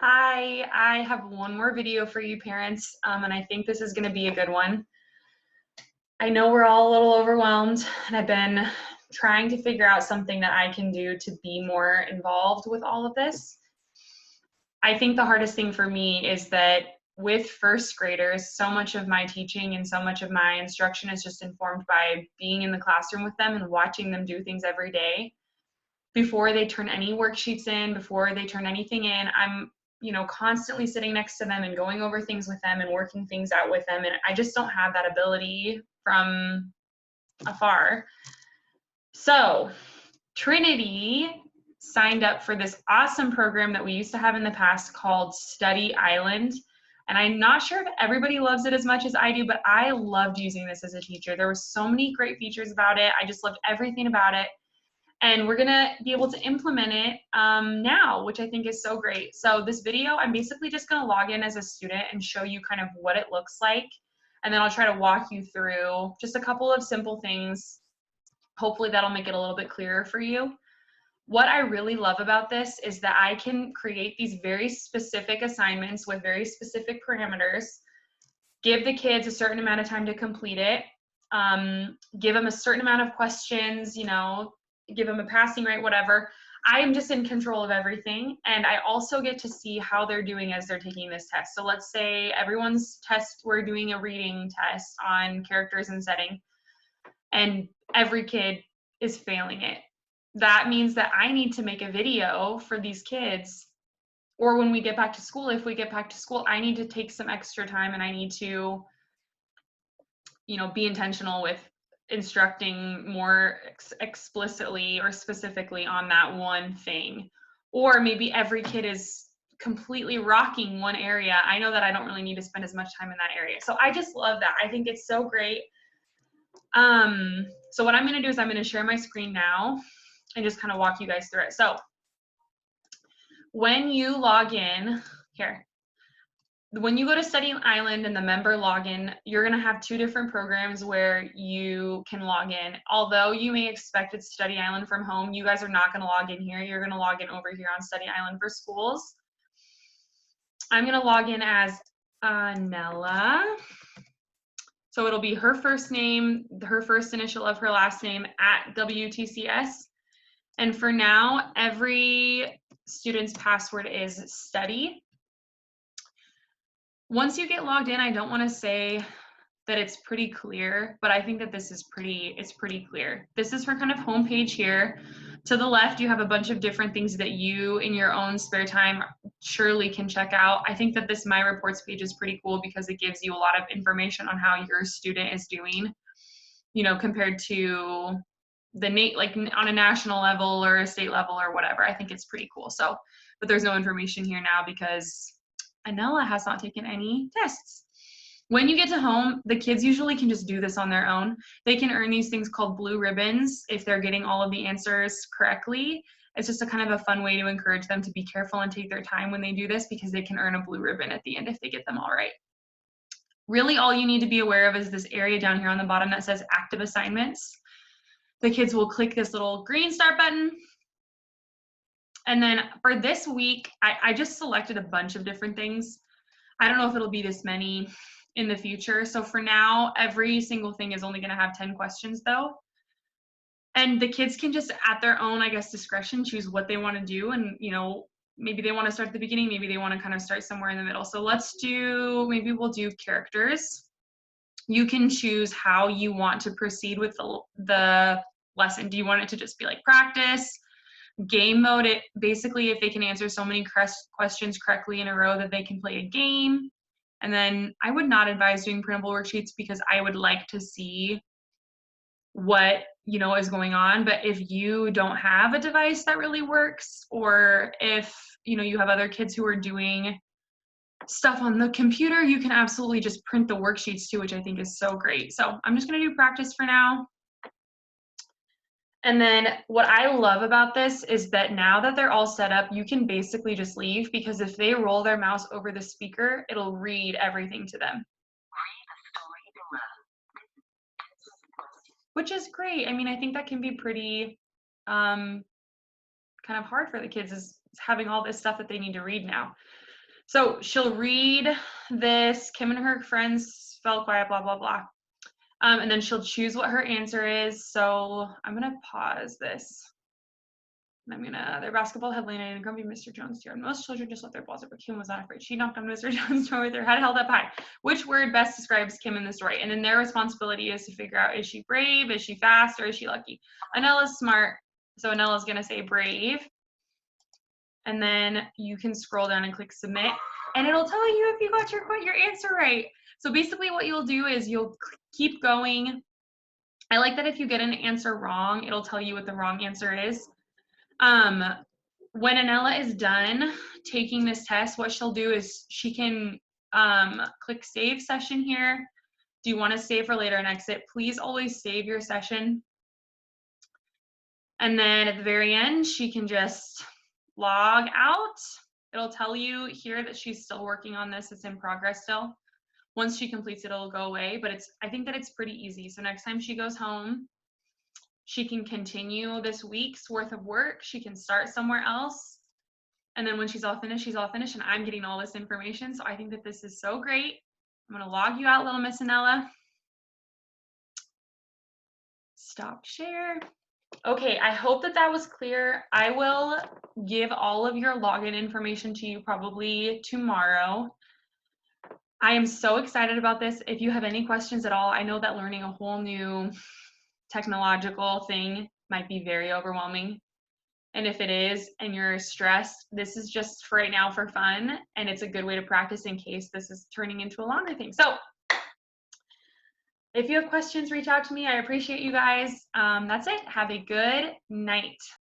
Hi, I have one more video for you parents, and I think this is going to be a good one. I know we're all a little overwhelmed, and I've been trying to figure out something that I can do to be more involved with all of this. I think the hardest thing for me is that with first graders, so much of my teaching and so much of my instruction is just informed by being in the classroom with them and watching them do things every day. Before they turn any worksheets in, before they turn anything in, I'm constantly sitting next to them and going over things with them and working things out with them. And I just don't have that ability from afar. So Trinity signed up for this awesome program that we used to have in the past called Study Island. And I'm not sure if everybody loves it as much as I do, but I loved using this as a teacher. There were so many great features about it. I just loved everything about it. And we're gonna be able to implement it now, which I think is so great. So this video, I'm basically just gonna log in as a student and show you kind of what it looks like. And then I'll try to walk you through just a couple of simple things. Hopefully that'll make it a little bit clearer for you. What I really love about this is that I can create these very specific assignments with very specific parameters, give the kids a certain amount of time to complete it, give them a certain amount of questions, give them a passing rate, whatever. I am just in control of everything. And I also get to see how they're doing as they're taking this test. So let's say everyone's test, we're doing a reading test on characters and setting, and every kid is failing it. That means that I need to make a video for these kids. Or when we get back to school, if we get back to school, I need to take some extra time and I need to be intentional with instructing more explicitly or specifically on that one thing. Or maybe every kid is completely rocking one area. I know that I don't really need to spend as much time in that area. So I just love that. I think it's so great. So what I'm going to do is I'm going to share my screen now and just kind of walk you guys through it. So when you log in here, when you go to Study Island and the member login, you're going to have two different programs where you can log in. Although you may expect it's Study Island from home, you guys are not going to log in here. You're going to log in over here on Study Island for schools. I'm going to log in as Nella. So it'll be her first name, her first initial of her last name at WTCS. And for now, every student's password is study. Once you get logged in, I don't want to say that it's pretty clear, but I think that this is it's pretty clear. This is her kind of homepage here. To the left, you have a bunch of different things that you, in your own spare time, surely can check out. I think that this My Reports page is pretty cool because it gives you a lot of information on how your student is doing, compared to like on a national level or a state level or whatever. I think it's pretty cool. So, but there's no information here now because Anella has not taken any tests. When you get to home, the kids usually can just do this on their own. They can earn these things called blue ribbons if they're getting all of the answers correctly. It's just a kind of a fun way to encourage them to be careful and take their time when they do this because they can earn a blue ribbon at the end if they get them all right. Really, all you need to be aware of is this area down here on the bottom that says active assignments. The kids will click this little green start button. And then for this week, I just selected a bunch of different things. I don't know if it'll be this many in the future. So for now, every single thing is only going to have 10 questions though. And the kids can just at their own, I guess, discretion choose what they want to do. And, maybe they want to start at the beginning, maybe they want to kind of start somewhere in the middle. So maybe we'll do characters. You can choose how you want to proceed with the lesson. Do you want it to just be like practice? Game mode, it basically if they can answer so many questions correctly in a row that they can play a game. And then I would not advise doing printable worksheets because I would like to see what is going on. But if you don't have a device that really works, or if you have other kids who are doing stuff on the computer, you can absolutely just print the worksheets too, which I think is so great. So I'm just going to do practice for now. And then what I love about this is that now that they're all set up, you can basically just leave because if they roll their mouse over the speaker, it'll read everything to them. Which is great. I mean, I think that can be pretty kind of hard for the kids is having all this stuff that they need to read now. So she'll read this, Kim and her friends fell quiet, blah, blah, blah. And then she'll choose what her answer is. So I'm going to pause this. And their basketball had landed in grumpy Mr. Jones' chair. Most children just let their balls up, but Kim was not afraid. She knocked on Mr. Jones' door with her head held up high. Which word best describes Kim in the story? And then their responsibility is to figure out, is she brave, is she fast, or is she lucky? Anella's smart, so Anella's going to say brave. And then you can scroll down and click submit, and it'll tell you if you got your answer right. So basically what you'll do is you'll keep going. I like that if you get an answer wrong, it'll tell you what the wrong answer is. When Anella is done taking this test, what she'll do is she can click save session here. Do you want to save for later and exit? Please always save your session. And then at the very end, she can just log out. It'll tell you here that she's still working on this. It's in progress still. Once she completes it, it'll go away, but I think that it's pretty easy. So next time she goes home, she can continue this week's worth of work. She can start somewhere else. And then when she's all finished, and I'm getting all this information. So I think that this is so great. I'm going to log you out, little Miss Anella. Stop share. Okay, I hope that that was clear. I will give all of your login information to you probably tomorrow. I am so excited about this. If you have any questions at all, I know that learning a whole new technological thing might be very overwhelming. And if it is, and you're stressed, this is just for right now for fun, and it's a good way to practice in case this is turning into a longer thing. So if you have questions, reach out to me. I appreciate you guys. That's it. Have a good night.